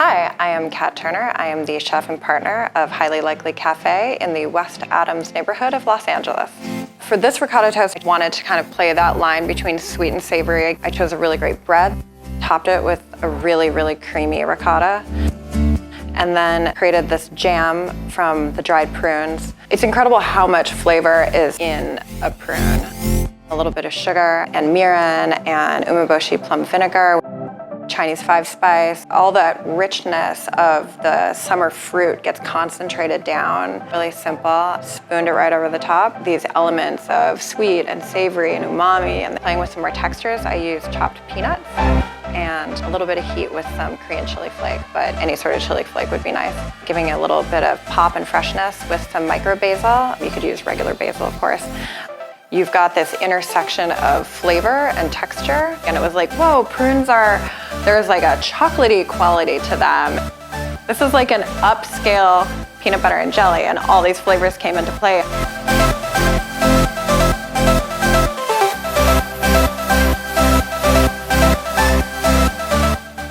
Hi, I am Kat Turner. I am the chef and partner of Highly Likely Cafe in the West Adams neighborhood of Los Angeles. For this ricotta toast, I wanted to kind of play that line between sweet and savory. I chose a really great bread, topped it with a really, really creamy ricotta, and then created this jam from the dried prunes. It's incredible how much flavor is in a prune. A little bit of sugar and mirin and umeboshi plum vinegar, Chinese 5-spice. All that richness of the summer fruit gets concentrated down. Really simple, spooned it right over the top. These elements of sweet and savory and umami, and playing with some more textures, I used chopped peanuts and a little bit of heat with some Korean chili flake, but any sort of chili flake would be nice. Giving it a little bit of pop and freshness with some micro basil. You could use regular basil, of course. You've got this intersection of flavor and texture, and it was like, whoa, prunes there's like a chocolatey quality to them. This is like an upscale peanut butter and jelly, and all these flavors came into play.